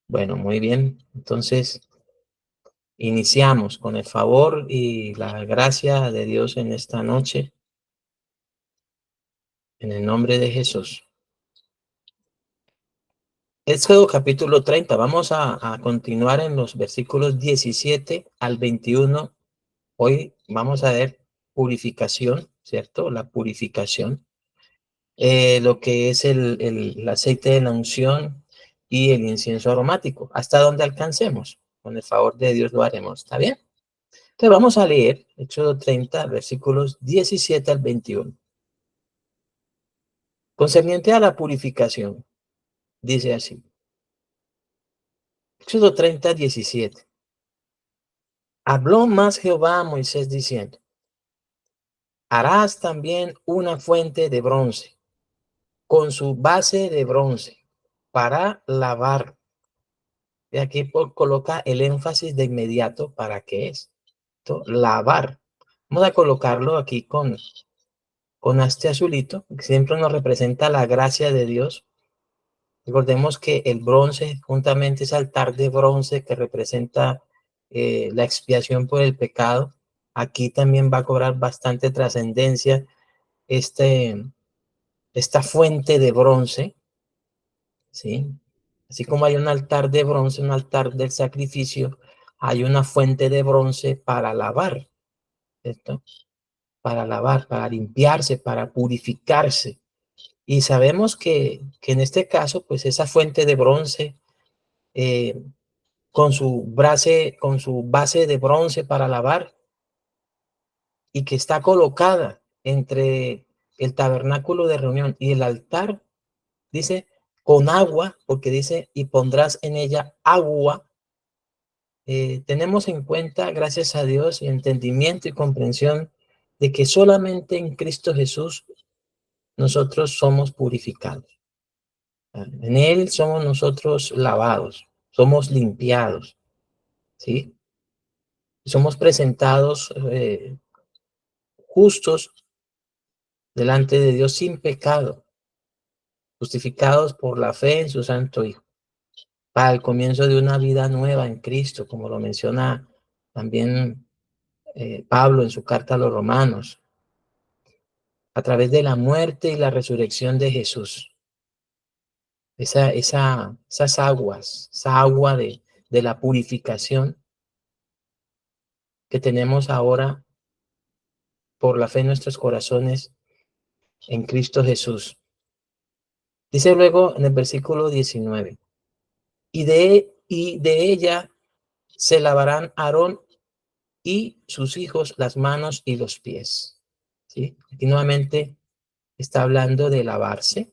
Bueno, muy bien. Entonces, iniciamos con el favor y la gracia de Dios en esta noche, en el nombre de Jesús. Éxodo capítulo 30. Vamos a continuar en los versículos 17 al 21. Hoy vamos a ver purificación, ¿cierto? La purificación. Lo que es el aceite de la unción y el incienso aromático, hasta donde alcancemos. Con el favor de Dios lo haremos, ¿está bien? Entonces vamos a leer Éxodo 30, versículos 17 al 21. Concerniente a la purificación, dice así. Éxodo 30, 17. Habló más Jehová a Moisés diciendo, harás también una fuente de bronce, con su base de bronce, para lavar. Y aquí coloca el énfasis de inmediato para qué es. Lavar. Vamos a colocarlo aquí con este azulito, que siempre nos representa la gracia de Dios. Recordemos que el bronce, juntamente ese altar de bronce que representa la expiación por el pecado, aquí también va a cobrar bastante trascendencia esta fuente de bronce, ¿sí? Así como hay un altar de bronce, un altar del sacrificio, hay una fuente de bronce para lavar, ¿cierto? Para lavar, para limpiarse, para purificarse. Y sabemos que en este caso, pues esa fuente de bronce, eh, con su base de bronce para lavar, y que está colocada entre el tabernáculo de reunión y el altar, dice, con agua, porque dice, y pondrás en ella agua. Tenemos en cuenta, gracias a Dios, y entendimiento y comprensión de que solamente en Cristo Jesús nosotros somos purificados. En Él somos nosotros lavados, somos limpiados, ¿sí? Somos presentados justos delante de Dios sin pecado, justificados por la fe en su Santo Hijo, para el comienzo de una vida nueva en Cristo, como lo menciona también Pablo en su carta a los Romanos, a través de la muerte y la resurrección de Jesús. Esas aguas, esa agua de la purificación que tenemos ahora por la fe en nuestros corazones en Cristo Jesús. Dice luego en el versículo 19, y de ella se lavarán Aarón y sus hijos las manos y los pies. ¿Sí? Aquí nuevamente está hablando de lavarse.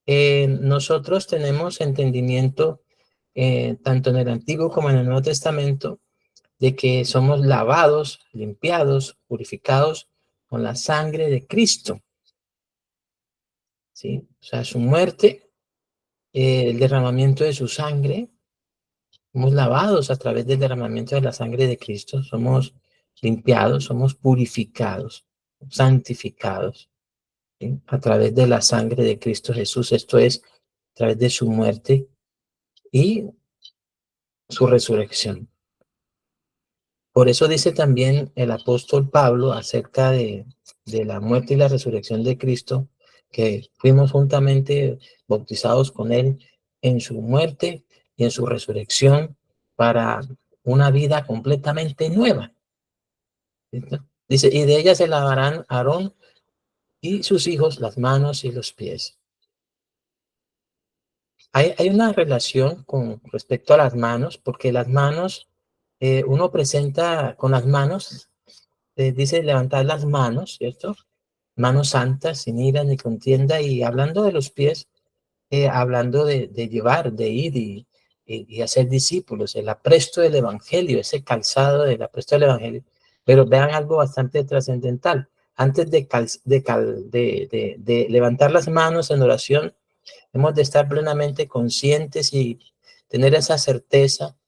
Nosotros tenemos entendimiento, tanto en el Antiguo como en el Nuevo Testamento, de que somos lavados, limpiados, purificados con la sangre de Cristo. ¿Sí? O sea, su muerte, el derramamiento de su sangre, somos lavados a través del derramamiento de la sangre de Cristo, somos limpiados, somos purificados, santificados, ¿sí? A través de la sangre de Cristo Jesús, esto es, a través de su muerte y su resurrección. Por eso dice también el apóstol Pablo acerca de la muerte y la resurrección de Cristo, que fuimos juntamente bautizados con él en su muerte y en su resurrección para una vida completamente nueva. ¿Cierto? Dice, y de ella se lavarán Aarón y sus hijos las manos y los pies. Hay una relación con respecto a las manos, porque las manos, uno presenta con las manos, dice levantar las manos, ¿cierto? Manos santas, sin ira ni contienda, y hablando de los pies, hablando de llevar, de ir y hacer discípulos, el apresto del evangelio, ese calzado del apresto del evangelio. Pero vean algo bastante trascendental. Antes de levantar las manos en oración, hemos de estar plenamente conscientes y tener esa certeza,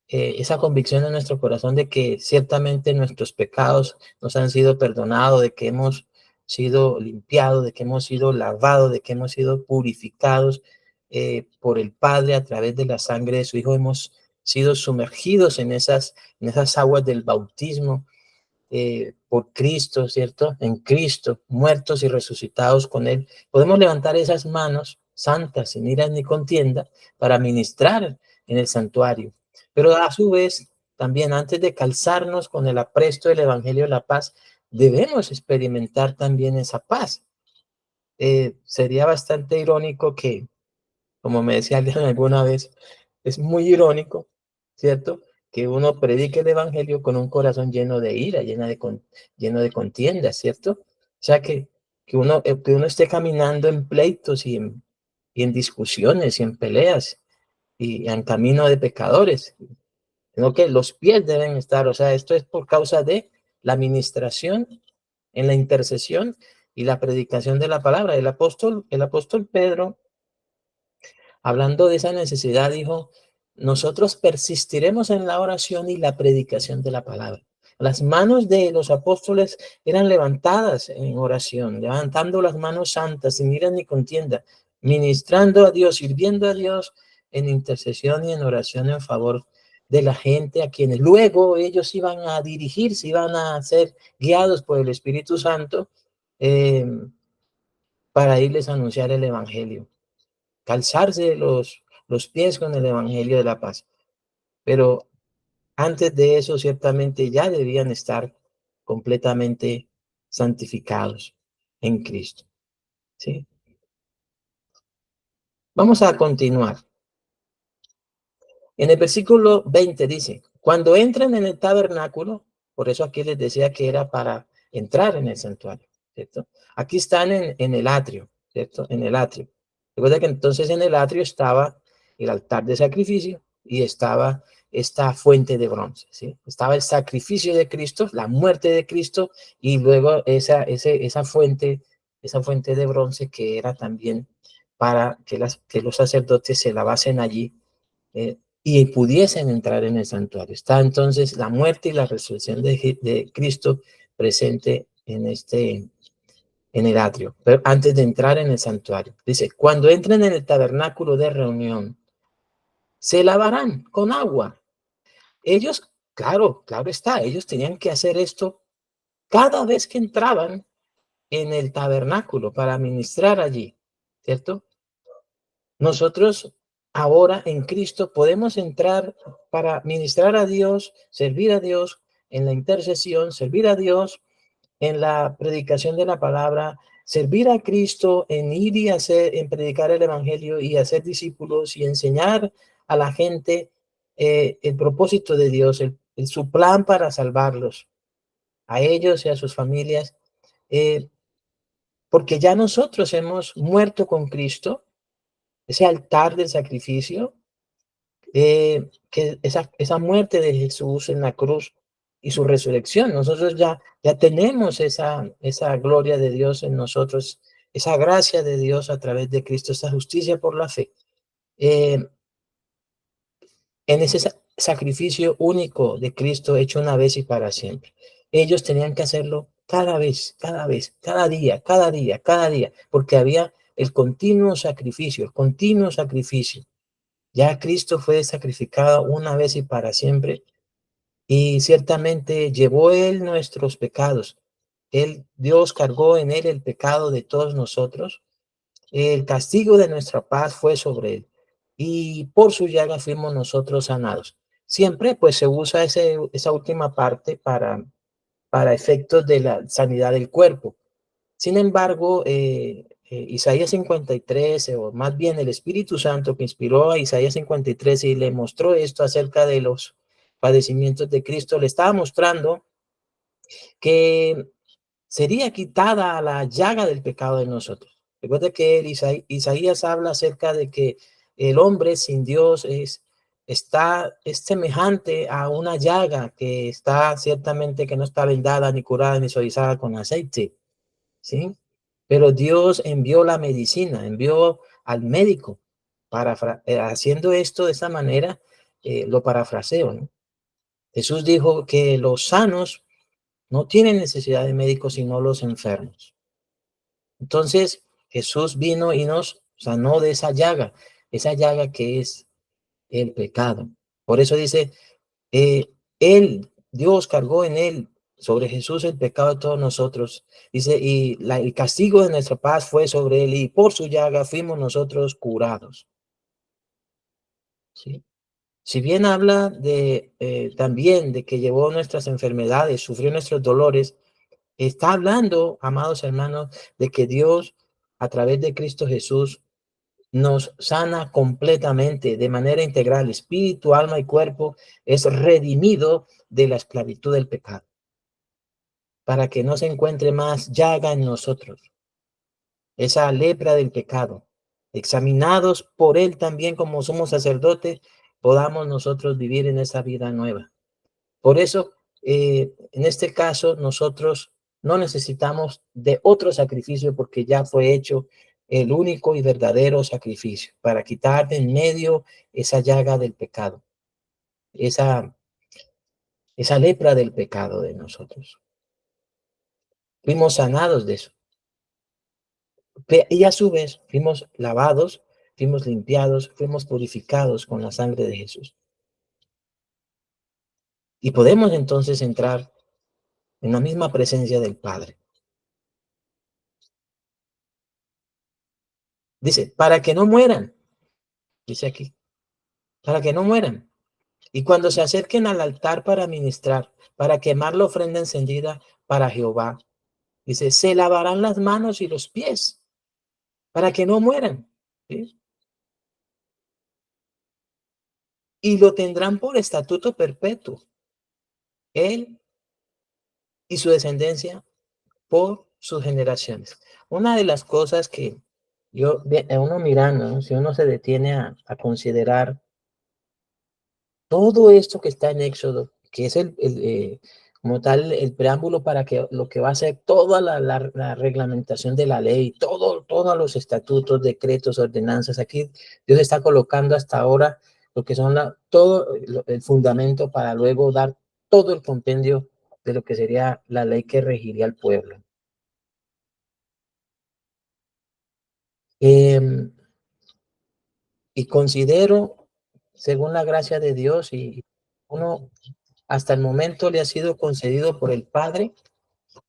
esa convicción en nuestro corazón de que ciertamente nuestros pecados nos han sido perdonados, de que hemos sido limpiados, de que hemos sido lavados, de que hemos sido purificados por el Padre a través de la sangre de su Hijo. Hemos sido sumergidos en esas aguas del bautismo por Cristo, ¿cierto? En Cristo, muertos y resucitados con Él. Podemos levantar esas manos santas, sin ira ni contienda, para ministrar en el santuario. Pero a su vez, también antes de calzarnos con el apresto del Evangelio de la paz, debemos experimentar también esa paz. Sería bastante irónico que, como me decía alguien alguna vez, es muy irónico, ¿cierto? Que uno predique el evangelio con un corazón lleno de ira, lleno de contienda, ¿cierto? O sea, que uno esté caminando en pleitos y en discusiones y en peleas y en camino de pecadores, sino que los pies deben estar, o sea, esto es por causa de la administración en la intercesión y la predicación de la palabra. El apóstol Pedro, hablando de esa necesidad, dijo, nosotros persistiremos en la oración y la predicación de la palabra. Las manos de los apóstoles eran levantadas en oración, levantando las manos santas, sin ira ni contienda, ministrando a Dios, sirviendo a Dios en intercesión y en oración en favor de la gente a quienes luego ellos iban a dirigirse, iban a ser guiados por el Espíritu Santo eh, para irles a anunciar el Evangelio, calzarse los pies con el Evangelio de la paz. Pero antes de eso, ciertamente ya debían estar completamente santificados en Cristo. ¿Sí? Vamos a continuar. En el versículo 20 dice, cuando entran en el tabernáculo, por eso aquí les decía que era para entrar en el santuario, ¿cierto? Aquí están en el atrio, ¿cierto? En el atrio. Recuerda que entonces en el atrio estaba el altar de sacrificio y estaba esta fuente de bronce, ¿sí? Estaba el sacrificio de Cristo, la muerte de Cristo y luego esa fuente de bronce que era también para que los sacerdotes se lavasen allí y pudiesen entrar en el santuario. Está entonces la muerte y la resurrección de Cristo presente en el atrio, pero antes de entrar en el santuario. Dice, cuando entren en el tabernáculo de reunión, se lavarán con agua. Ellos, claro está, ellos tenían que hacer esto cada vez que entraban en el tabernáculo para ministrar allí, ¿cierto? Nosotros ahora en Cristo podemos entrar para ministrar a Dios, servir a Dios en la intercesión, servir a Dios en la predicación de la palabra, servir a Cristo en ir y hacer, en predicar el evangelio y hacer discípulos y enseñar a la gente el propósito de Dios, su plan para salvarlos, a ellos y a sus familias, eh, porque ya nosotros hemos muerto con Cristo, ese altar del sacrificio, que esa muerte de Jesús en la cruz y su resurrección, nosotros ya tenemos esa gloria de Dios en nosotros, esa gracia de Dios a través de Cristo, esa justicia por la fe. En ese sacrificio único de Cristo hecho una vez y para siempre. Ellos tenían que hacerlo cada vez, cada día, porque había el continuo sacrificio, el continuo sacrificio. Ya Cristo fue sacrificado una vez y para siempre, y ciertamente llevó él nuestros pecados. Dios cargó en él el pecado de todos nosotros. El castigo de nuestra paz fue sobre él, y por su llaga fuimos nosotros sanados. Siempre pues se usa esa última parte para efectos de la sanidad del cuerpo. Sin embargo, Isaías 53, o más bien el Espíritu Santo que inspiró a Isaías 53 y le mostró esto acerca de los padecimientos de Cristo, le estaba mostrando que sería quitada la llaga del pecado de nosotros. Recuerda que Isaías habla acerca de que el hombre sin Dios es semejante a una llaga que está ciertamente que no está vendada, ni curada, ni suavizada con aceite, ¿sí? Pero Dios envió la medicina, envió al médico haciendo esto de esta manera, lo parafraseo, ¿no? Jesús dijo que los sanos no tienen necesidad de médicos sino los enfermos. Entonces Jesús vino y nos sanó de esa llaga. esa llaga que es el pecado. Por eso dice, él, Dios cargó en él, sobre Jesús, el pecado de todos nosotros. Dice, y el castigo de nuestra paz fue sobre él, y por su llaga fuimos nosotros curados. ¿Sí? Si bien habla de también de que llevó nuestras enfermedades, sufrió nuestros dolores, está hablando, amados hermanos, de que Dios, a través de Cristo Jesús, nos sana completamente, de manera integral, espíritu, alma y cuerpo, es redimido de la esclavitud del pecado, para que no se encuentre más llaga en nosotros, esa lepra del pecado. Examinados por él también como somos sacerdotes, podamos nosotros vivir en esa vida nueva. Por eso, en este caso, nosotros no necesitamos de otro sacrificio porque ya fue hecho el único y verdadero sacrificio para quitar de en medio esa llaga del pecado, esa, esa lepra del pecado de nosotros. Fuimos sanados de eso. Y a su vez, fuimos lavados, fuimos limpiados, fuimos purificados con la sangre de Jesús. Y podemos entonces entrar en la misma presencia del Padre. Dice, para que no mueran, dice aquí, para que no mueran. Y cuando se acerquen al altar para ministrar, para quemar la ofrenda encendida para Jehová, dice, se lavarán las manos y los pies para que no mueran. ¿Sí? Y lo tendrán por estatuto perpetuo, él y su descendencia por sus generaciones. Una de las cosas que uno mirando, ¿no? Si uno se detiene a considerar todo esto que está en Éxodo, que es como tal el preámbulo para que lo que va a ser toda la reglamentación de la ley, todos los estatutos, decretos, ordenanzas. Aquí Dios está colocando hasta ahora lo que son todo el fundamento para luego dar todo el compendio de lo que sería la ley que regiría al pueblo. Y considero, según la gracia de Dios, y uno hasta el momento le ha sido concedido por el Padre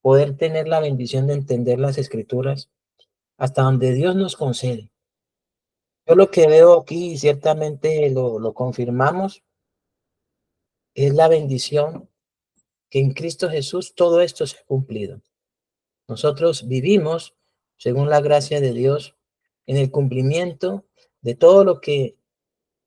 poder tener la bendición de entender las Escrituras hasta donde Dios nos concede. Yo lo que veo aquí, y ciertamente lo confirmamos, es la bendición que en Cristo Jesús todo esto se ha cumplido. Nosotros vivimos, según la gracia de Dios, en el cumplimiento de todo lo que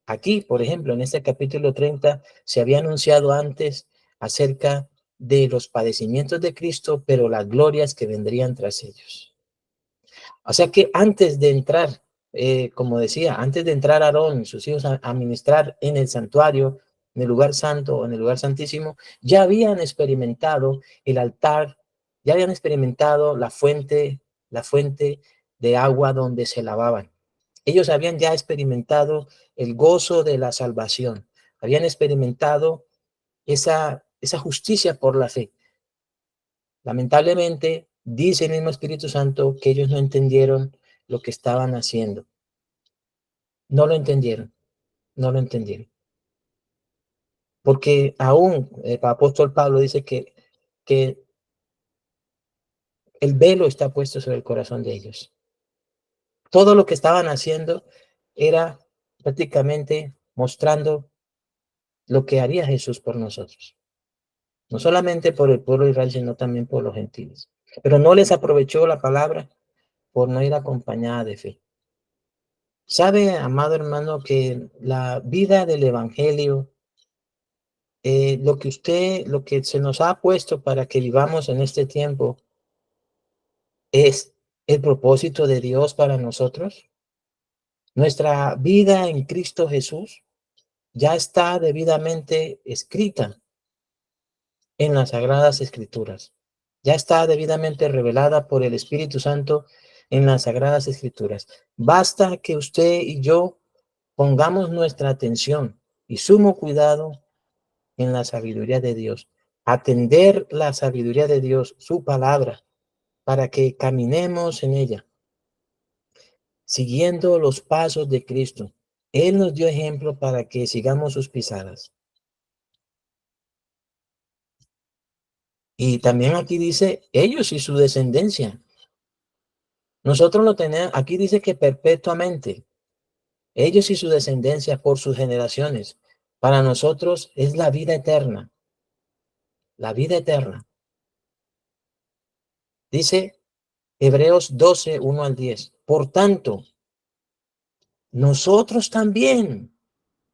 aquí, por ejemplo, en este capítulo 30, se había anunciado antes acerca de los padecimientos de Cristo, pero las glorias que vendrían tras ellos. O sea que antes de entrar, como decía, antes de entrar Aarón y sus hijos a ministrar en el santuario, en el lugar santo o en el lugar santísimo, ya habían experimentado el altar, ya habían experimentado la fuente de agua donde se lavaban. Ellos habían ya experimentado el gozo de la salvación, habían experimentado esa justicia por la fe. Lamentablemente, dice el mismo Espíritu Santo que ellos no entendieron lo que estaban haciendo. No lo entendieron, no lo entendieron. Porque aún el apóstol Pablo dice que el velo está puesto sobre el corazón de ellos. Todo lo que estaban haciendo era prácticamente mostrando lo que haría Jesús por nosotros. No solamente por el pueblo de Israel, sino también por los gentiles. Pero no les aprovechó la palabra por no ir acompañada de fe. Sabe, amado hermano, que la vida del evangelio, lo que se nos ha puesto para que vivamos en este tiempo, es el propósito de Dios para nosotros. Nuestra vida en Cristo Jesús ya está debidamente escrita en las Sagradas Escrituras. Ya está debidamente revelada por el Espíritu Santo en las Sagradas Escrituras. Basta que usted y yo pongamos nuestra atención y sumo cuidado en la sabiduría de Dios. Atender la sabiduría de Dios, su palabra, para que caminemos en ella, siguiendo los pasos de Cristo. Él nos dio ejemplo para que sigamos sus pisadas. Y también aquí dice, ellos y su descendencia. Nosotros lo tenemos, aquí dice que perpetuamente, ellos y su descendencia por sus generaciones. Para nosotros es la vida eterna. La vida eterna. Dice Hebreos 12, 1 al 10. Por tanto, nosotros también,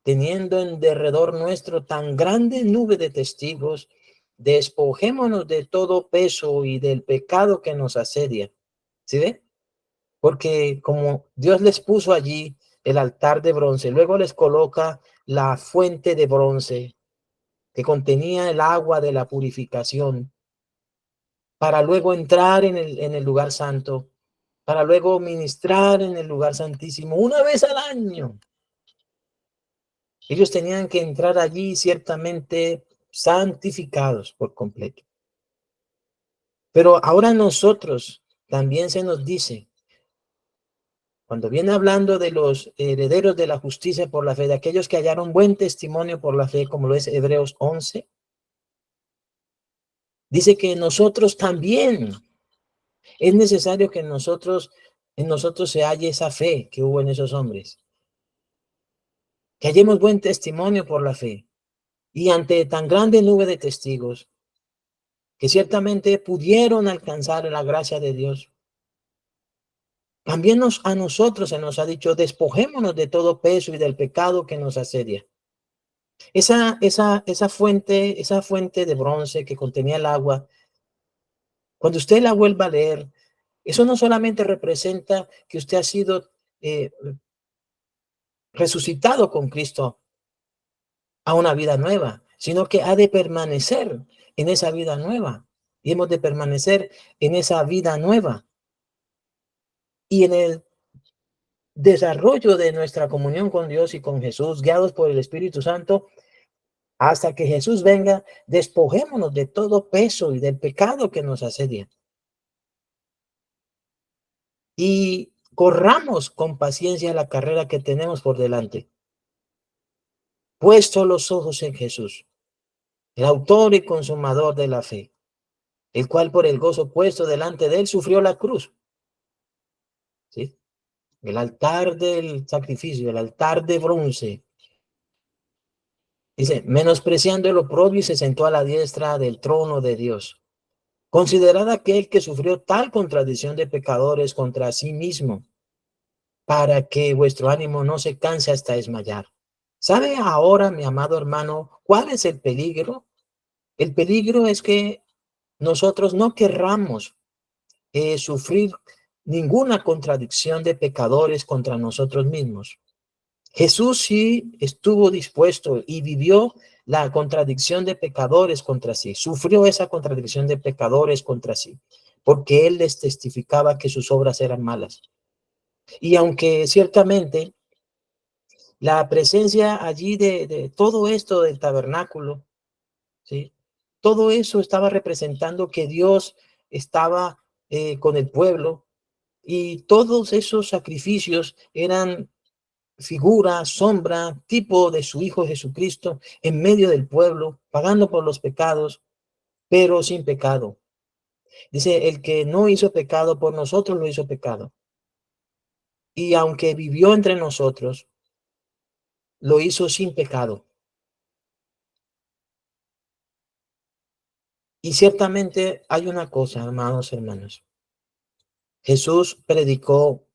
teniendo en derredor nuestro tan grande nube de testigos, despojémonos de todo peso y del pecado que nos asedia. ¿Sí ve? Porque como Dios les puso allí el altar de bronce, luego les coloca la fuente de bronce que contenía el agua de la purificación, para luego entrar en el lugar santo, para luego ministrar en el lugar santísimo una vez al año. Ellos tenían que entrar allí ciertamente santificados por completo. Pero ahora nosotros también se nos dice, cuando viene hablando de los herederos de la justicia por la fe, de aquellos que hallaron buen testimonio por la fe, como lo es Hebreos 11, dice que nosotros también es necesario que en nosotros se halle esa fe que hubo en esos hombres, que hallemos buen testimonio por la fe. Y ante tan grande nube de testigos, que ciertamente pudieron alcanzar la gracia de Dios, también a nosotros se nos ha dicho, despojémonos de todo peso y del pecado que nos asedia. Esa fuente de bronce que contenía el agua, cuando usted la vuelva a leer, eso no solamente representa que usted ha sido resucitado con Cristo a una vida nueva, sino que ha de permanecer en esa vida nueva. Y hemos de permanecer en esa vida nueva. Y en el desarrollo de nuestra comunión con Dios y con Jesús, guiados por el Espíritu Santo, hasta que Jesús venga, despojémonos de todo peso y del pecado que nos asedia. Y corramos con paciencia la carrera que tenemos por delante. Puesto los ojos en Jesús, el autor y consumador de la fe, el cual por el gozo puesto delante de él sufrió la cruz. ¿Sí? El altar del sacrificio, el altar de bronce. Dice, menospreciando el oprobio y se sentó a la diestra del trono de Dios. Considerad aquel que sufrió tal contradicción de pecadores contra sí mismo, para que vuestro ánimo no se canse hasta desmayar. ¿Sabe ahora, mi amado hermano, cuál es el peligro? El peligro es que nosotros no querramos sufrir ninguna contradicción de pecadores contra nosotros mismos. Jesús sí estuvo dispuesto y vivió la contradicción de pecadores contra sí, sufrió esa contradicción de pecadores contra sí, porque él les testificaba que sus obras eran malas. Y aunque ciertamente la presencia allí de todo esto del tabernáculo, ¿sí? Todo eso estaba representando que Dios estaba con el pueblo, y todos esos sacrificios eran figura, sombra, tipo de su Hijo Jesucristo en medio del pueblo, pagando por los pecados, pero sin pecado. Dice, el que no hizo pecado por nosotros lo hizo pecado. Y aunque vivió entre nosotros, lo hizo sin pecado. Y ciertamente hay una cosa, amados hermanos. Jesús predicó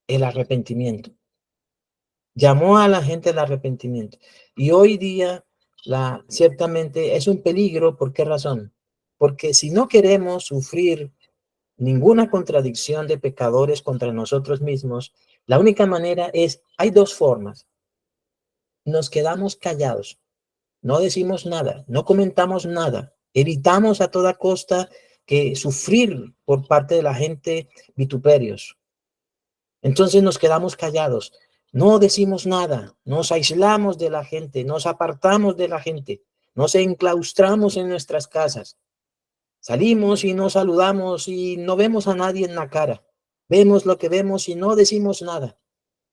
el arrepentimiento. Llamó a la gente al arrepentimiento. Y hoy día, ciertamente es un peligro. ¿Por qué razón? Porque si no queremos sufrir ninguna contradicción de pecadores contra nosotros mismos, la única manera hay dos formas. Nos quedamos callados, no decimos nada, no comentamos nada, evitamos a toda costa que sufrir por parte de la gente vituperios. Entonces nos quedamos callados, no decimos nada, nos aislamos de la gente, nos apartamos de la gente, nos enclaustramos en nuestras casas. Salimos y no saludamos y no vemos a nadie en la cara. Vemos lo que vemos y no decimos nada.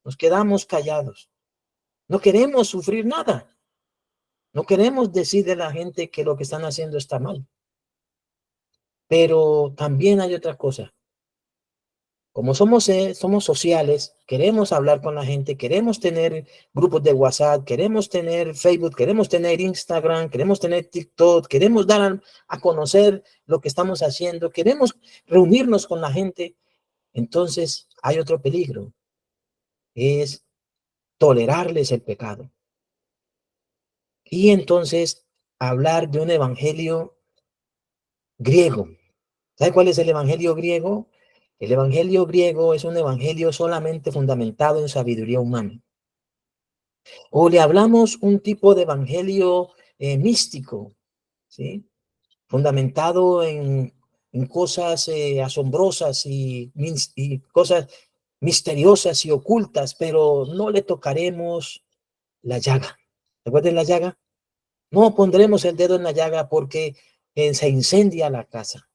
Nos quedamos callados. No queremos sufrir nada. No queremos decirle a la gente que lo que están haciendo está mal. Pero también hay otra cosa. Como somos sociales, queremos hablar con la gente, queremos tener grupos de WhatsApp, queremos tener Facebook, queremos tener Instagram, queremos tener TikTok, queremos dar a conocer lo que estamos haciendo, queremos reunirnos con la gente. Entonces hay otro peligro, es tolerarles el pecado. Y entonces hablar de un evangelio griego. ¿Sabe cuál es el evangelio griego? El evangelio griego es un evangelio solamente fundamentado en sabiduría humana. O le hablamos un tipo de evangelio místico, ¿sí? Fundamentado en cosas asombrosas y cosas misteriosas y ocultas, pero no le tocaremos la llaga. ¿Recuerden la llaga? No pondremos el dedo en la llaga porque se incendia la casa.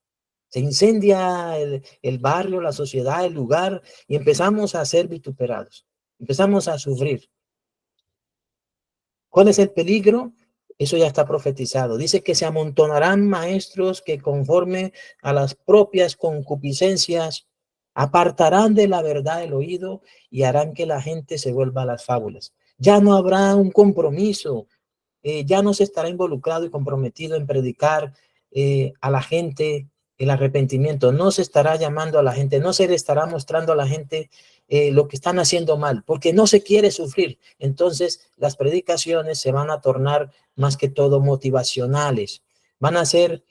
Se incendia el barrio, la sociedad, el lugar, y empezamos a ser vituperados. Empezamos a sufrir. ¿Cuál es el peligro? Eso ya está profetizado. Dice que se amontonarán maestros que conforme a las propias concupiscencias apartarán de la verdad el oído y harán que la gente se vuelva a las fábulas. Ya no habrá un compromiso, ya no se estará involucrado y comprometido en predicar a la gente el arrepentimiento, no se estará llamando a la gente, no se le estará mostrando a la gente lo que están haciendo mal, porque no se quiere sufrir. Entonces las predicaciones se van a tornar más que todo motivacionales, van a ser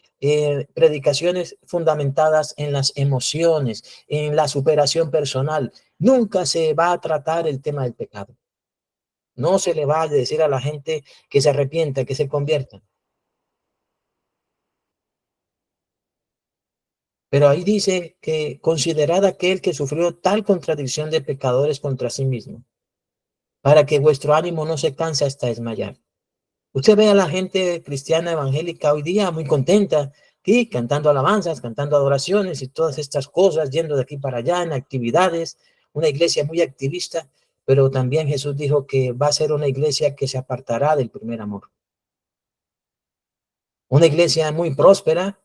predicaciones fundamentadas en las emociones, en la superación personal. Nunca se va a tratar el tema del pecado. No se le va a decir a la gente que se arrepienta, que se convierta. Pero ahí dice que considerad aquel que sufrió tal contradicción de pecadores contra sí mismo, para que vuestro ánimo no se canse hasta desmayar. Usted ve a la gente cristiana evangélica hoy día muy contenta, ¿sí? Cantando alabanzas, cantando adoraciones y todas estas cosas, yendo de aquí para allá en actividades, una iglesia muy activista, pero también Jesús dijo que va a ser una iglesia que se apartará del primer amor. Una iglesia muy próspera,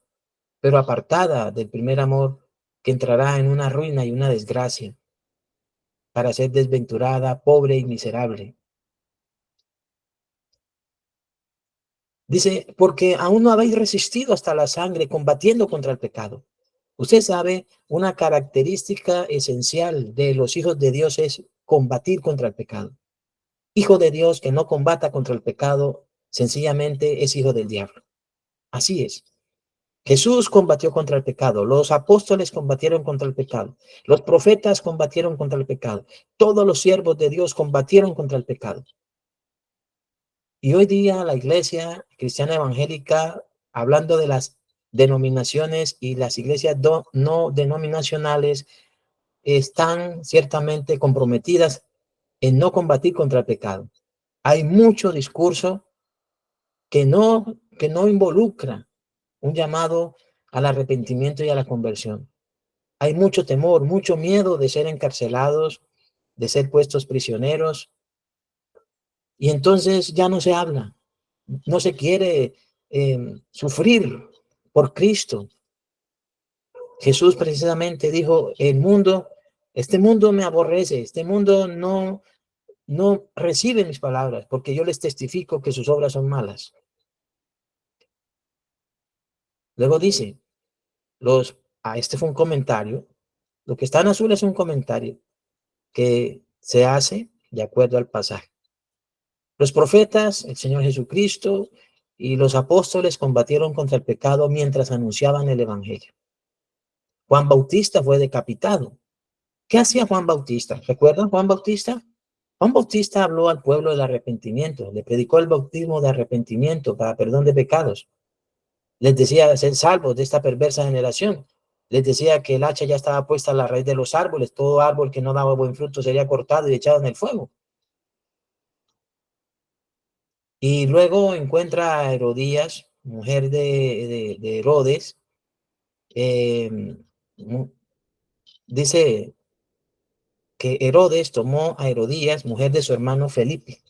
pero apartada del primer amor, que entrará en una ruina y una desgracia para ser desventurada, pobre y miserable. Dice, porque aún no habéis resistido hasta la sangre combatiendo contra el pecado. Usted sabe, una característica esencial de los hijos de Dios es combatir contra el pecado. Hijo de Dios que no combata contra el pecado, sencillamente es hijo del diablo. Así es. Jesús combatió contra el pecado, los apóstoles combatieron contra el pecado, los profetas combatieron contra el pecado, todos los siervos de Dios combatieron contra el pecado. Y hoy día la iglesia cristiana evangélica, hablando de las denominaciones y las iglesias no denominacionales, están ciertamente comprometidas en no combatir contra el pecado. Hay mucho discurso que no involucra un llamado al arrepentimiento y a la conversión. Hay mucho temor, mucho miedo de ser encarcelados, de ser puestos prisioneros, y entonces ya no se habla, no se quiere sufrir por Cristo. Jesús precisamente dijo, este mundo me aborrece, este mundo no recibe mis palabras, porque yo les testifico que sus obras son malas. Luego dice, este fue un comentario, lo que está en azul es un comentario que se hace de acuerdo al pasaje. Los profetas, el Señor Jesucristo y los apóstoles combatieron contra el pecado mientras anunciaban el evangelio. Juan Bautista fue decapitado. ¿Qué hacía Juan Bautista? ¿Recuerdan Juan Bautista? Juan Bautista habló al pueblo del arrepentimiento, le predicó el bautismo de arrepentimiento para perdón de pecados. Les decía ser salvos de esta perversa generación. Les decía que el hacha ya estaba puesta a la raíz de los árboles, todo árbol que no daba buen fruto sería cortado y echado en el fuego. Y luego encuentra a Herodías, mujer de Herodes. Eh, dice que Herodes tomó a Herodías, mujer de su hermano Felipe.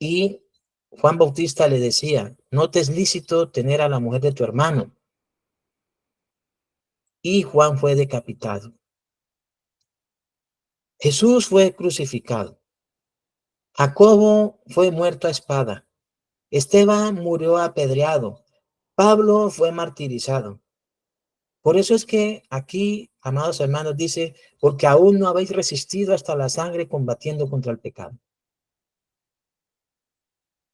Y Juan Bautista le decía, no te es lícito tener a la mujer de tu hermano. Y Juan fue decapitado. Jesús fue crucificado. Jacobo fue muerto a espada. Esteban murió apedreado. Pablo fue martirizado. Por eso es que aquí, amados hermanos, dice, porque aún no habéis resistido hasta la sangre combatiendo contra el pecado.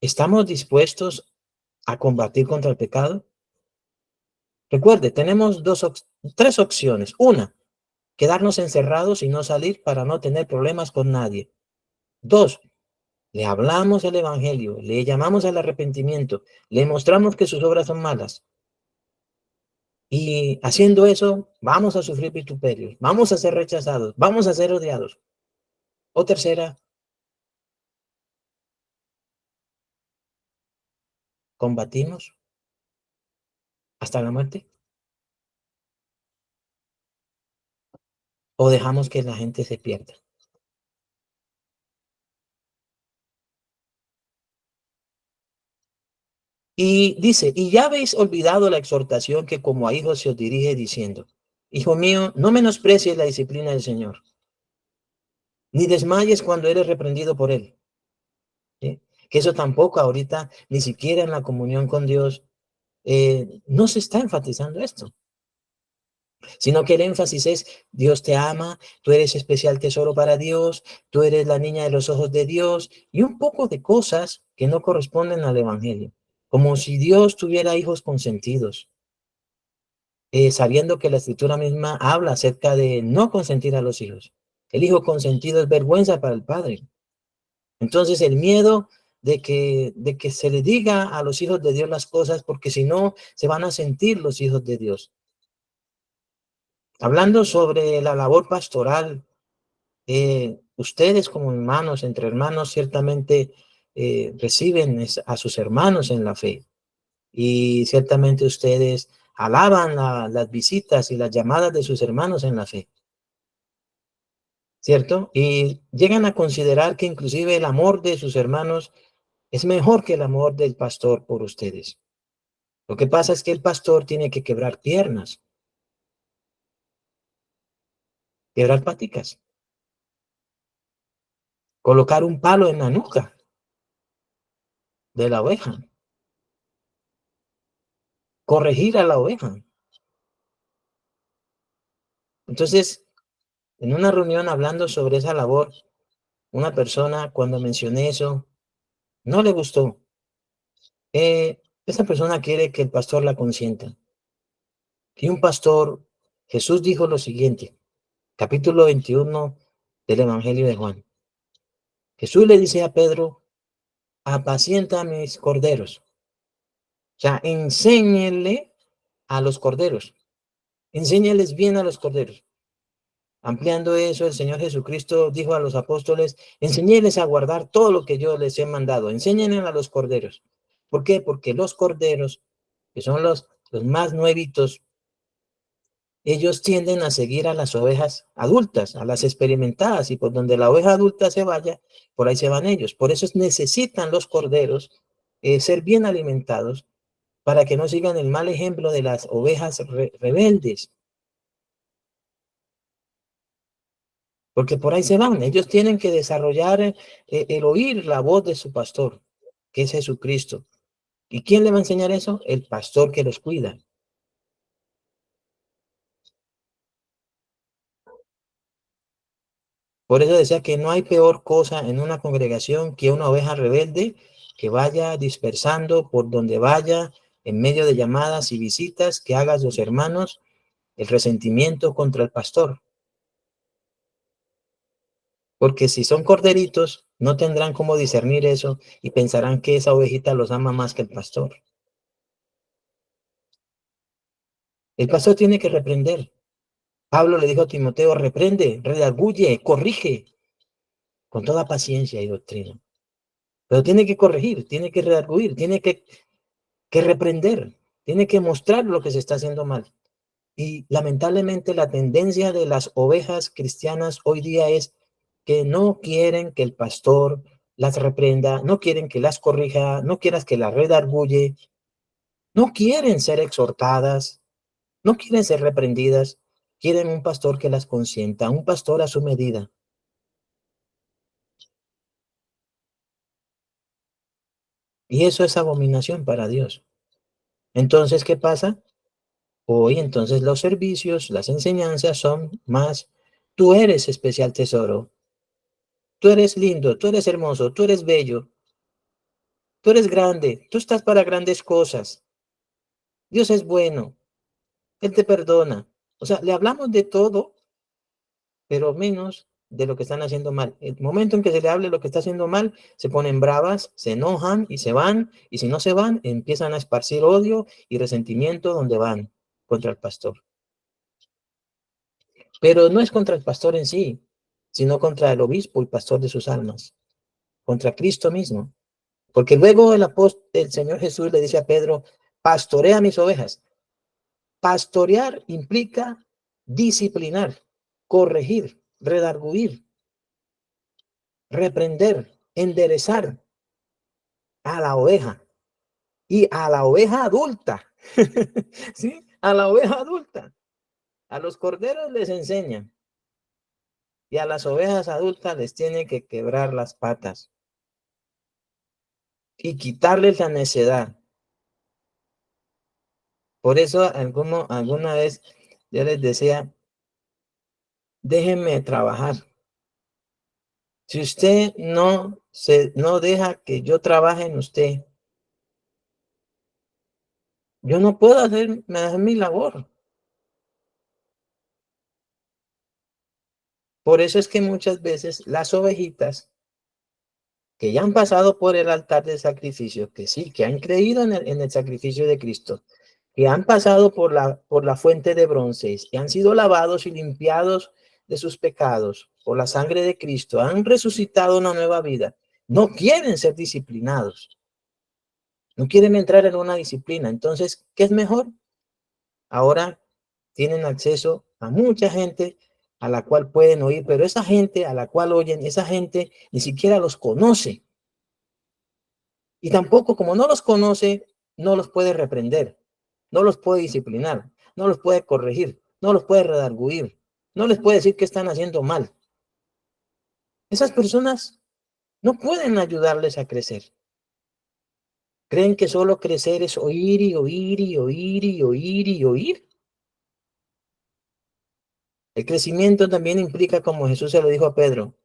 ¿Estamos dispuestos a combatir contra el pecado? Recuerde, tenemos tres opciones. Una, quedarnos encerrados y no salir para no tener problemas con nadie. Dos, le hablamos el evangelio, le llamamos al arrepentimiento, le mostramos que sus obras son malas. Y haciendo eso, vamos a sufrir vituperios, vamos a ser rechazados, vamos a ser odiados. O tercera, combatimos hasta la muerte o dejamos que la gente se pierda. Y dice, y ya habéis olvidado la exhortación que como a hijos se os dirige diciendo, hijo mío, no menosprecies la disciplina del Señor, ni desmayes cuando eres reprendido por él. ¿Sí? Que eso tampoco ahorita, ni siquiera en la comunión con Dios, no se está enfatizando esto, sino que el énfasis es, Dios te ama, tú eres especial tesoro para Dios, tú eres la niña de los ojos de Dios, y un poco de cosas que no corresponden al Evangelio, como si Dios tuviera hijos consentidos, sabiendo que la Escritura misma habla acerca de no consentir a los hijos. El hijo consentido es vergüenza para el padre. Entonces el miedo de que se le diga a los hijos de Dios las cosas, porque si no, se van a sentir los hijos de Dios. Hablando sobre la labor pastoral, ustedes como hermanos, entre hermanos, ciertamente reciben a sus hermanos en la fe. Y ciertamente ustedes alaban las visitas y las llamadas de sus hermanos en la fe, ¿cierto? Y llegan a considerar que inclusive el amor de sus hermanos es mejor que el amor del pastor por ustedes. Lo que pasa es que el pastor tiene que quebrar piernas, quebrar paticas, colocar un palo en la nuca de la oveja, corregir a la oveja. Entonces, en una reunión hablando sobre esa labor, una persona cuando mencioné eso, no le gustó. Esa persona quiere que el pastor la consienta. Y un pastor, Jesús dijo lo siguiente, capítulo 21 del Evangelio de Juan. Jesús le dice a Pedro, apacienta a mis corderos. O sea, enséñenle a los corderos. Enséñales bien a los corderos. Ampliando eso, el Señor Jesucristo dijo a los apóstoles, enséñeles a guardar todo lo que yo les he mandado. Enséñenle a los corderos. ¿Por qué? Porque los corderos, que son los más nuevitos, ellos tienden a seguir a las ovejas adultas, a las experimentadas, y por donde la oveja adulta se vaya, por ahí se van ellos. Por eso necesitan los corderos ser bien alimentados para que no sigan el mal ejemplo de las ovejas rebeldes, porque por ahí se van. Ellos tienen que desarrollar el oír la voz de su pastor, que es Jesucristo. ¿Y quién le va a enseñar eso? El pastor que los cuida. Por eso decía que no hay peor cosa en una congregación que una oveja rebelde que vaya dispersando por donde vaya, en medio de llamadas y visitas, que haga a los hermanos el resentimiento contra el pastor. Porque si son corderitos, no tendrán cómo discernir eso y pensarán que esa ovejita los ama más que el pastor. El pastor tiene que reprender. Pablo le dijo a Timoteo, reprende, redarguye, corrige con toda paciencia y doctrina. Pero tiene que corregir, tiene que redarguir, tiene que reprender, tiene que mostrar lo que se está haciendo mal. Y lamentablemente la tendencia de las ovejas cristianas hoy día es que no quieren que el pastor las reprenda, no quieren que las corrija, no quieras que las redarguye, no quieren ser exhortadas, no quieren ser reprendidas, quieren un pastor que las consienta, un pastor a su medida. Y eso es abominación para Dios. Entonces, ¿qué pasa? Hoy entonces los servicios, las enseñanzas son más, tú eres especial tesoro, tú eres lindo, tú eres hermoso, tú eres bello, tú eres grande, tú estás para grandes cosas, Dios es bueno, Él te perdona. O sea, le hablamos de todo, pero menos de lo que están haciendo mal. El momento en que se le hable lo que está haciendo mal, se ponen bravas, se enojan y se van, y si no se van, empiezan a esparcir odio y resentimiento donde van contra el pastor. Pero no es contra el pastor en sí, sino contra el obispo y pastor de sus almas, contra Cristo mismo. Porque luego el Señor Jesús le dice a Pedro, pastorea mis ovejas. Pastorear implica disciplinar, corregir, redarguir, reprender, enderezar a la oveja y a la oveja adulta. ¿Sí? A la oveja adulta. A los corderos les enseñan y a las ovejas adultas les tienen que quebrar las patas y quitarles la necedad. Por eso alguna vez yo les decía, déjenme trabajar. Si usted no deja que yo trabaje en usted, yo no puedo hacer mi labor. Por eso es que muchas veces las ovejitas que ya han pasado por el altar de sacrificio, que sí, que han creído en el sacrificio de Cristo, que han pasado por la fuente de bronce, que han sido lavados y limpiados de sus pecados por la sangre de Cristo, han resucitado una nueva vida, no quieren ser disciplinados, no quieren entrar en una disciplina. Entonces, ¿qué es mejor? Ahora tienen acceso a mucha gente a la cual pueden oír, pero esa gente a la cual oyen, esa gente ni siquiera los conoce. Y tampoco, como no los conoce, no los puede reprender, no los puede disciplinar, no los puede corregir, no los puede redarguir, no les puede decir que están haciendo mal. Esas personas no pueden ayudarles a crecer. Creen que solo crecer es oír y oír y oír y oír y oír. El crecimiento también implica, como Jesús se lo dijo a Pedro,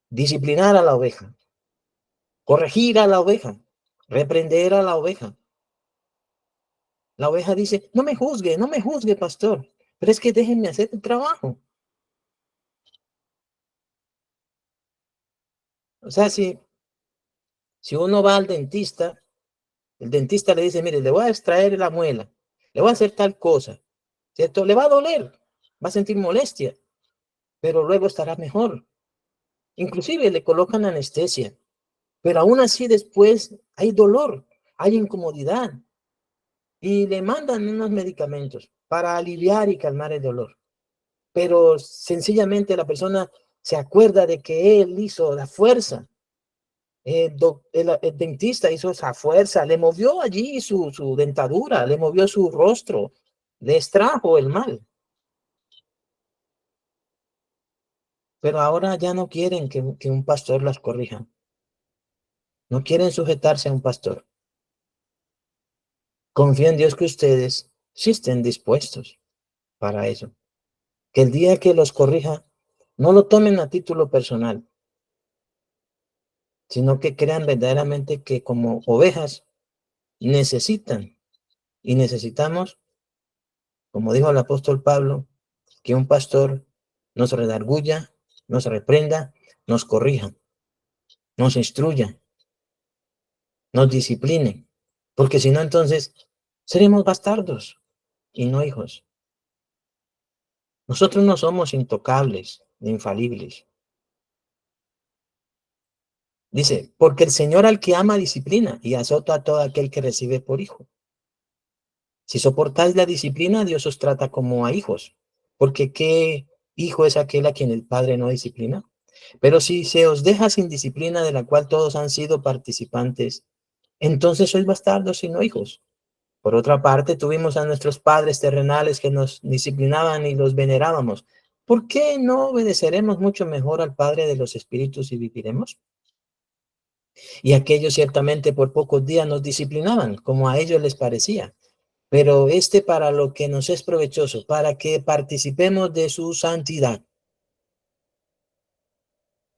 disciplinar a la oveja, corregir a la oveja, reprender a la oveja. La oveja dice, no me juzgue, pastor, pero es que déjenme hacer el trabajo. O sea, si uno va al dentista, el dentista le dice, mire, le voy a extraer la muela, le voy a hacer tal cosa, ¿cierto? Le va a doler, va a sentir molestia, pero luego estará mejor. Inclusive le colocan anestesia, pero aún así después hay dolor, hay incomodidad y le mandan unos medicamentos para aliviar y calmar el dolor. Pero sencillamente la persona se acuerda de que él hizo la fuerza. El dentista hizo esa fuerza, le movió allí su dentadura, le movió su rostro, le extrajo el mal. Pero ahora ya no quieren que un pastor las corrija. No quieren sujetarse a un pastor. Confío en Dios que ustedes sí estén dispuestos para eso. Que el día que los corrija, no lo tomen a título personal, sino que crean verdaderamente que como ovejas necesitan y necesitamos, como dijo el apóstol Pablo, que un pastor nos redarguya, nos reprenda, nos corrija, nos instruya, nos discipline, porque si no, entonces seremos bastardos y no hijos. Nosotros no somos intocables ni infalibles. Dice, porque el Señor al que ama disciplina y azota a todo aquel que recibe por hijo. Si soportáis la disciplina, Dios os trata como a hijos, porque ¿qué hijo es aquel a quien el Padre no disciplina? Pero si se os deja sin disciplina de la cual todos han sido participantes, entonces sois bastardos y no hijos. Por otra parte, tuvimos a nuestros padres terrenales que nos disciplinaban y los venerábamos. ¿Por qué no obedeceremos mucho mejor al Padre de los Espíritus y viviremos? Y aquellos ciertamente por pocos días nos disciplinaban, como a ellos les parecía. Pero para lo que nos es provechoso, para que participemos de su santidad.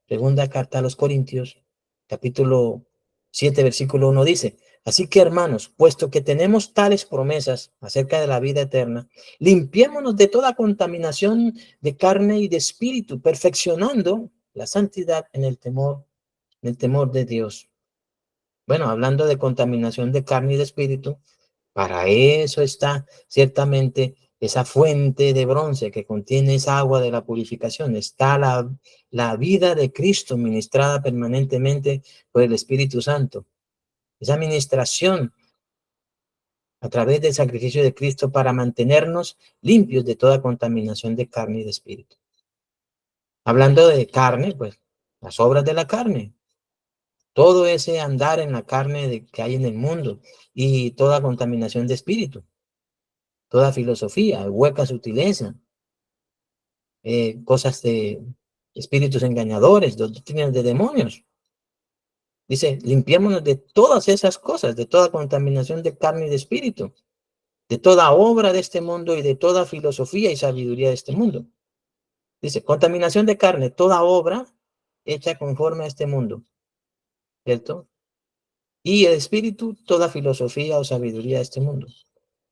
Segunda carta a los Corintios, capítulo 7, versículo 1 dice: así que, hermanos, puesto que tenemos tales promesas acerca de la vida eterna, limpiémonos de toda contaminación de carne y de espíritu, perfeccionando la santidad en el temor de Dios. Bueno, hablando de contaminación de carne y de espíritu, para eso está ciertamente esa fuente de bronce que contiene esa agua de la purificación. Está la vida de Cristo ministrada permanentemente por el Espíritu Santo. Esa ministración a través del sacrificio de Cristo para mantenernos limpios de toda contaminación de carne y de espíritu. Hablando de carne, pues las obras de la carne. Todo ese andar en la carne que hay en el mundo y toda contaminación de espíritu. Toda filosofía, hueca sutileza, cosas de espíritus engañadores, doctrinas de demonios. Dice, limpiémonos de todas esas cosas, de toda contaminación de carne y de espíritu, de toda obra de este mundo y de toda filosofía y sabiduría de este mundo. Dice, contaminación de carne, toda obra hecha conforme a este mundo, ¿cierto? Y el espíritu, toda filosofía o sabiduría de este mundo.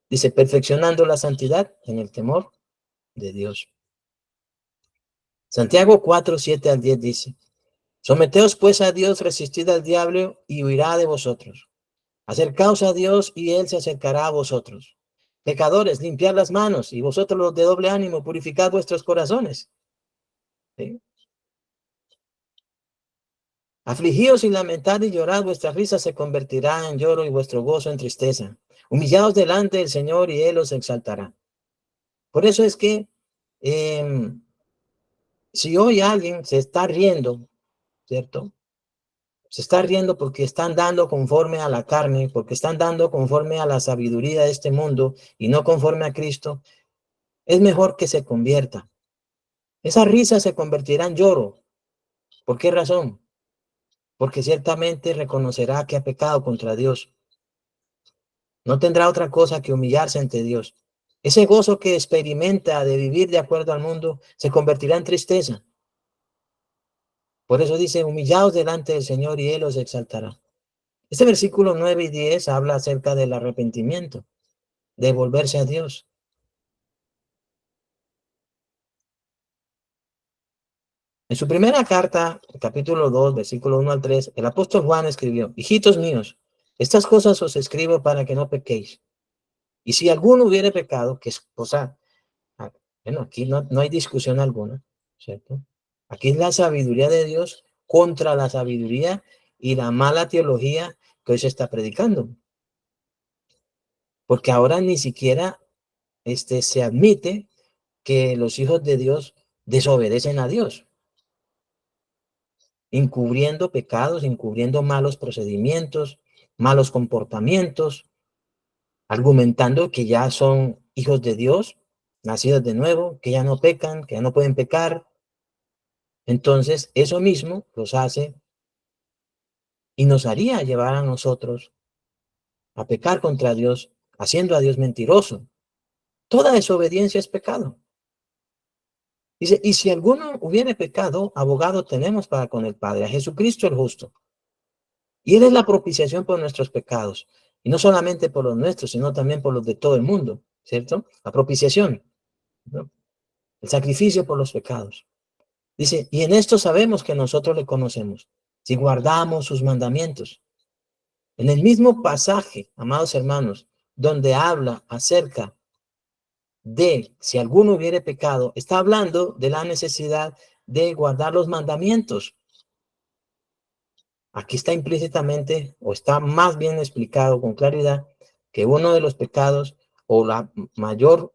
Dice, perfeccionando la santidad en el temor de Dios. Santiago 4, 7 al 10 dice, someteos pues a Dios, resistid al diablo y huirá de vosotros. Acercaos a Dios y él se acercará a vosotros. Pecadores, limpiad las manos, y vosotros los de doble ánimo, purificad vuestros corazones. ¿Sí? Afligíos y lamentad y llorad, vuestra risa se convertirá en lloro y vuestro gozo en tristeza. Humillaos delante del Señor y él os exaltará. Por eso es que si hoy alguien se está riendo, ¿cierto? Se está riendo porque están dando conforme a la carne, porque están dando conforme a la sabiduría de este mundo y no conforme a Cristo. Es mejor que se convierta. Esa risa se convertirá en lloro. ¿Por qué razón? Porque ciertamente reconocerá que ha pecado contra Dios. No tendrá otra cosa que humillarse ante Dios. Ese gozo que experimenta de vivir de acuerdo al mundo se convertirá en tristeza. Por eso dice, humillaos delante del Señor y él os exaltará. Este versículo 9 y 10 habla acerca del arrepentimiento, de volverse a Dios. En su primera carta, capítulo 2, versículo 1 al 3, el apóstol Juan escribió, hijitos míos, estas cosas os escribo para que no pequéis. Y si alguno hubiere pecado, que es cosa, bueno, aquí no hay discusión alguna, ¿cierto? Aquí es la sabiduría de Dios contra la sabiduría y la mala teología que hoy se está predicando. Porque ahora ni siquiera se admite que los hijos de Dios desobedecen a Dios, encubriendo pecados, encubriendo malos procedimientos, malos comportamientos, argumentando que ya son hijos de Dios, nacidos de nuevo, que ya no pecan, que ya no pueden pecar. Entonces, eso mismo los hace y nos haría llevar a nosotros a pecar contra Dios, haciendo a Dios mentiroso. Toda desobediencia es pecado. Dice, y si alguno hubiere pecado, abogado tenemos para con el Padre, a Jesucristo el justo. Y él es la propiciación por nuestros pecados. Y no solamente por los nuestros, sino también por los de todo el mundo, ¿cierto? La propiciación, ¿no? El sacrificio por los pecados. Dice, y en esto sabemos que nosotros le conocemos, si guardamos sus mandamientos. En el mismo pasaje, amados hermanos, donde habla acerca de si alguno hubiere pecado, está hablando de la necesidad de guardar los mandamientos. Aquí está implícitamente, o está más bien explicado con claridad, que uno de los pecados o la mayor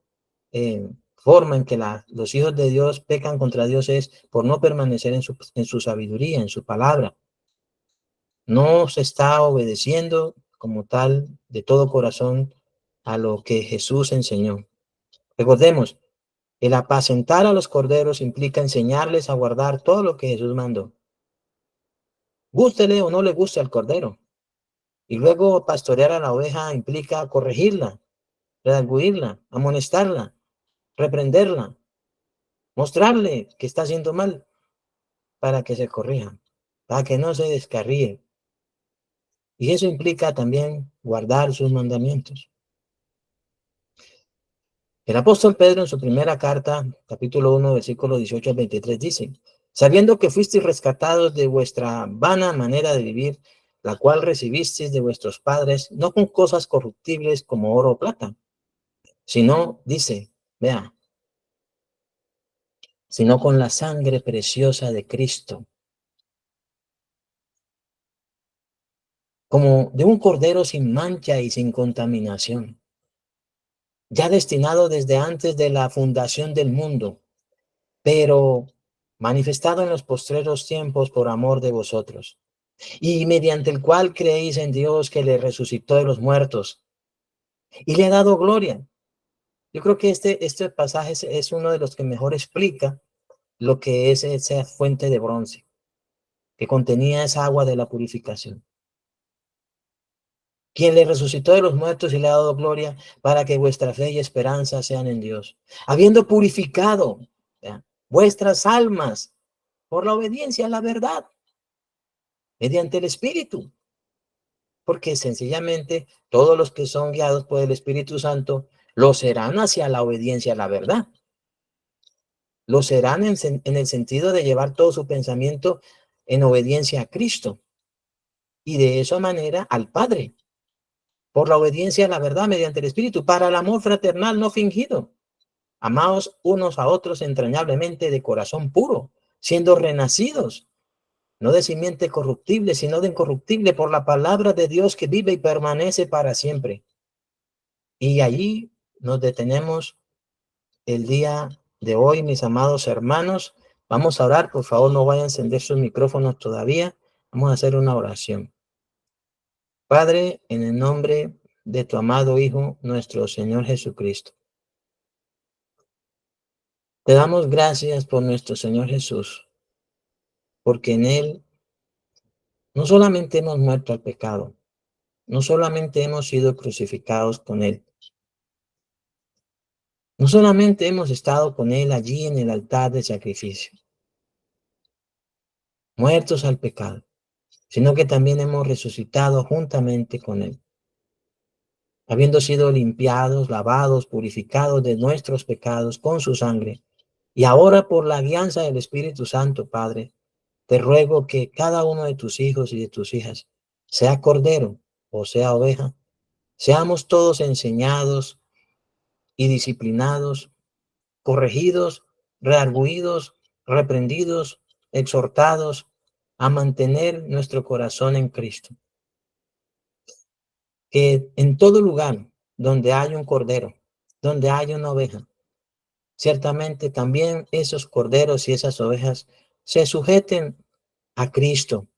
forma en que los hijos de Dios pecan contra Dios es por no permanecer en su sabiduría, en su palabra. No se está obedeciendo como tal de todo corazón a lo que Jesús enseñó. Recordemos, el apacentar a los corderos implica enseñarles a guardar todo lo que Jesús mandó. Gústele o no le guste al cordero. Y luego pastorear a la oveja implica corregirla, redarguirla, amonestarla, reprenderla, mostrarle que está haciendo mal para que se corrija, para que no se descarríe. Y eso implica también guardar sus mandamientos. El apóstol Pedro en su primera carta, capítulo 1, versículo 18 al 23, dice, sabiendo que fuisteis rescatados de vuestra vana manera de vivir, la cual recibisteis de vuestros padres, no con cosas corruptibles como oro o plata, sino, dice, vea, sino con la sangre preciosa de Cristo, como de un cordero sin mancha y sin contaminación, ya destinado desde antes de la fundación del mundo, pero manifestado en los postreros tiempos por amor de vosotros, y mediante el cual creéis en Dios que le resucitó de los muertos y le ha dado gloria. Yo creo que este pasaje es uno de los que mejor explica lo que es esa fuente de bronce, que contenía esa agua de la purificación. Quien le resucitó de los muertos y le ha dado gloria para que vuestra fe y esperanza sean en Dios, habiendo purificado, ¿ya?, vuestras almas por la obediencia a la verdad, mediante el Espíritu, porque sencillamente todos los que son guiados por el Espíritu Santo lo serán hacia la obediencia a la verdad. Lo serán en el sentido de llevar todo su pensamiento en obediencia a Cristo y de esa manera al Padre, por la obediencia a la verdad mediante el Espíritu, para el amor fraternal no fingido. Amaos unos a otros entrañablemente de corazón puro, siendo renacidos, no de simiente corruptible, sino de incorruptible, por la palabra de Dios que vive y permanece para siempre. Y allí nos detenemos el día de hoy, mis amados hermanos. Vamos a orar, por favor, no vayan a encender sus micrófonos todavía. Vamos a hacer una oración. Padre, en el nombre de tu amado Hijo, nuestro Señor Jesucristo, te damos gracias por nuestro Señor Jesús, porque en Él no solamente hemos muerto al pecado, no solamente hemos sido crucificados con Él, no solamente hemos estado con Él allí en el altar de sacrificio, muertos al pecado, sino que también hemos resucitado juntamente con Él, habiendo sido limpiados, lavados, purificados de nuestros pecados con su sangre. Y ahora por la guianza del Espíritu Santo, Padre, te ruego que cada uno de tus hijos y de tus hijas, sea cordero o sea oveja, seamos todos enseñados y disciplinados, corregidos, redarguidos, reprendidos, exhortados a mantener nuestro corazón en Cristo. Que en todo lugar donde hay un cordero, donde hay una oveja, ciertamente también esos corderos y esas ovejas se sujeten a Cristo.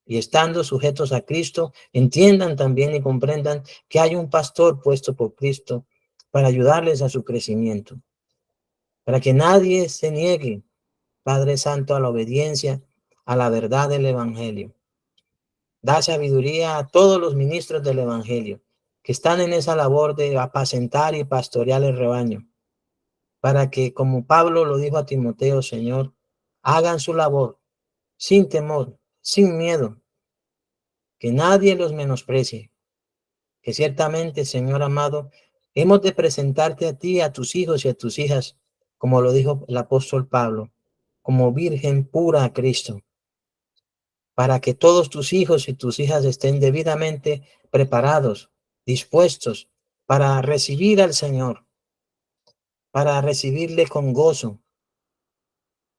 Y estando sujetos a Cristo, entiendan también y comprendan que hay un pastor puesto por Cristo para ayudarles a su crecimiento, para que nadie se niegue, Padre Santo, a la obediencia, a la verdad del Evangelio. Da sabiduría a todos los ministros del Evangelio que están en esa labor de apacentar y pastorear el rebaño, para que, como Pablo lo dijo a Timoteo, Señor, hagan su labor sin temor, sin miedo, que nadie los menosprecie, que ciertamente, Señor amado, hemos de presentarte a ti, a tus hijos y a tus hijas, como lo dijo el apóstol Pablo, como virgen pura a Cristo, para que todos tus hijos y tus hijas estén debidamente preparados, dispuestos para recibir al Señor, para recibirle con gozo.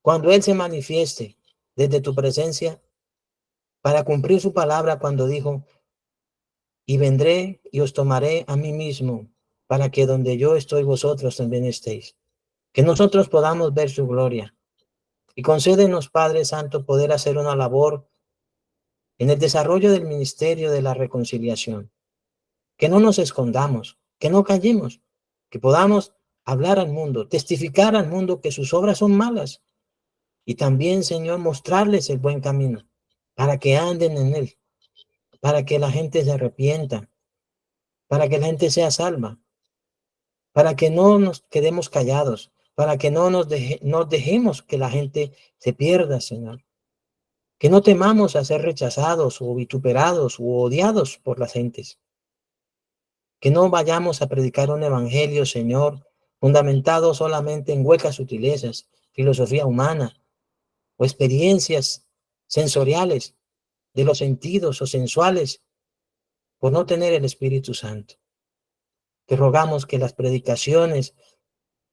Cuando Él se manifieste desde tu presencia, para cumplir su palabra cuando dijo, y vendré y os tomaré a mí mismo, para que donde yo estoy vosotros también estéis. que nosotros podamos ver su gloria. Y concédenos, Padre Santo, poder hacer una labor en el desarrollo del ministerio de la reconciliación. Que no nos escondamos, que no callemos, que podamos hablar al mundo, testificar al mundo que sus obras son malas. Y también, Señor, mostrarles el buen camino para que anden en él, para que la gente se arrepienta, para que la gente sea salva, para que no nos quedemos callados, para que no nos dejemos que la gente se pierda, Señor. Que no temamos a ser rechazados o vituperados o odiados por las gentes. Que no vayamos a predicar un evangelio, Señor, fundamentado solamente en huecas sutilezas, filosofía humana o experiencias sensoriales de los sentidos o sensuales, por no tener el Espíritu Santo. Te rogamos que las predicaciones,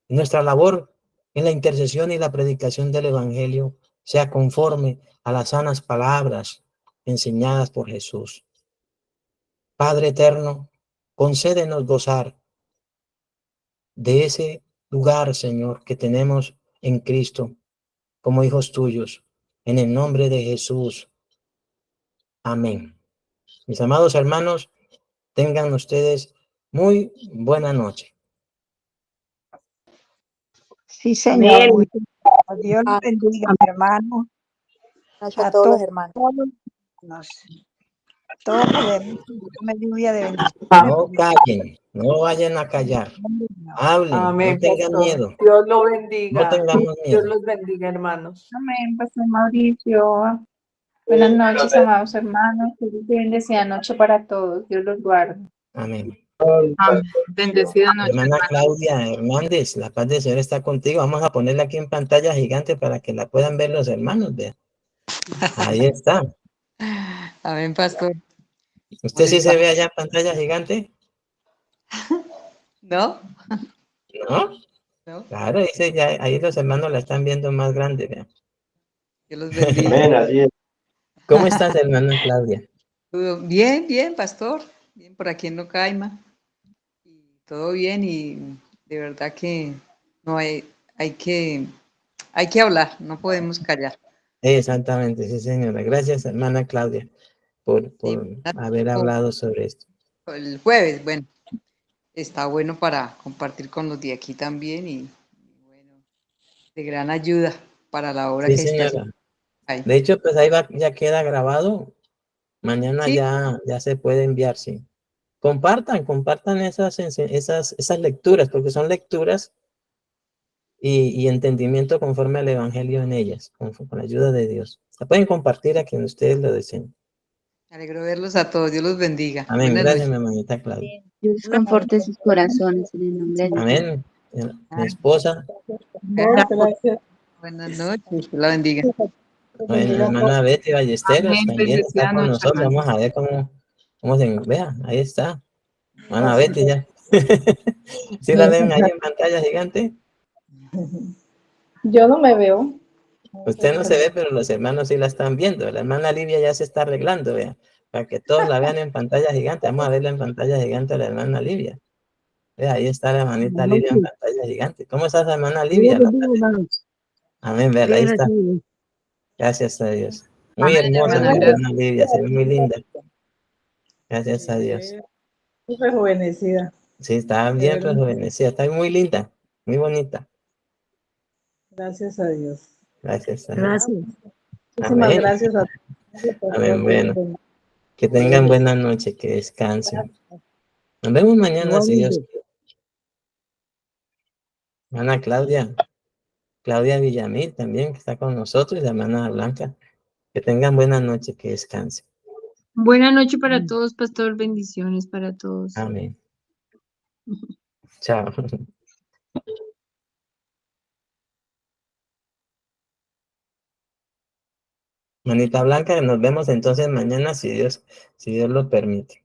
nuestra labor en la intercesión y la predicación del evangelio sea conforme a las sanas palabras enseñadas por Jesús. Padre eterno, concédenos gozar de ese lugar, Señor, que tenemos en Cristo como hijos tuyos. En el nombre de Jesús. Amén. Mis amados hermanos, tengan ustedes muy buena noche. Sí, señor. Amén. Muy bien. Dios los bendiga, mi hermano. A todos los hermanos. Todos debemos una lluvia de bendiciones. No callen, no vayan a callar. Hablen, Amén, no tengan pastor. miedo. Dios lo bendiga. No tengamos Dios miedo. los bendiga, hermanos. Amén, Pastor Mauricio. Buenas noches, amados hermanos. Feliz y bendecida noche para todos. Dios los guarde. Amén. Amén. Bendecida noche, Hermana hermanos. Claudia Hernández, la paz del Señor está contigo. Vamos a ponerla aquí en pantalla gigante para que la puedan ver los hermanos. Vean. Ahí está. Amén, pastor. ¿Usted sí se ve allá en pantalla gigante? ¿No? ¿No? ¿No? Claro, dice ya, ahí los hermanos la están viendo más grande. Vean. Dios los bendiga. Amén, así es. ¿Cómo estás, hermana Claudia? Bien, bien, pastor. Bien, por aquí en Locaima. Y todo bien y de verdad que no hay que hablar, no podemos callar. Exactamente, sí, señora. Gracias, hermana Claudia, por Sí, haber hablado sobre esto. el jueves, bueno, está bueno para compartir con los de aquí también y bueno, de gran ayuda para la obra Sí, que está señora. ahí. De hecho, pues ahí va, ya queda grabado. Mañana Sí. ya se puede enviar, sí. Compartan esas lecturas, porque son lecturas y entendimiento conforme al Evangelio en ellas, con la ayuda de Dios. La pueden compartir a quien ustedes lo deseen. Me alegro verlos a todos, Dios los bendiga. Amén. Buenas Gracias, noches. mi hermanita Claudia. Dios conforte sus corazones en el nombre de Jesús. Amén. Mi esposa, Gracias. Buenas noches, Dios la bendiga. mi hermana Betty Ballesteros Amén. también está Bendecida con noche, nosotros. hermanos. Vamos a ver cómo se vea. Ahí está. Hermana Betty ya. ¿Sí la ven ahí en pantalla gigante? Yo no me veo. Usted no se ve, pero los hermanos sí la están viendo. La hermana Livia ya se está arreglando, vea, para que todos la vean en pantalla gigante. Vamos a verla en pantalla gigante a la hermana Livia. Vea, ahí está la hermanita Livia en pantalla gigante. ¿Cómo está la hermana Livia? Amén, vea, ahí está. Gracias a Dios. Muy Amén, hermosa la hermana, hermana Livia, se ve muy linda. Gracias a Dios. Muy rejuvenecida. Sí, está bien rejuvenecida, está muy linda, muy bonita. Gracias a Dios. Gracias a Dios. Muchísimas Amén. gracias a todos. Amén, bueno. Que tengan buena noche, que descansen. Nos vemos mañana, si Dios quiere. Hermana Claudia Villamil también, que está con nosotros, y la hermana Blanca. Que tengan buena noche, que descansen. Buena noche para todos, pastor. Bendiciones para todos. Amén. Chao. Manita Blanca, nos vemos entonces mañana, si Dios lo permite.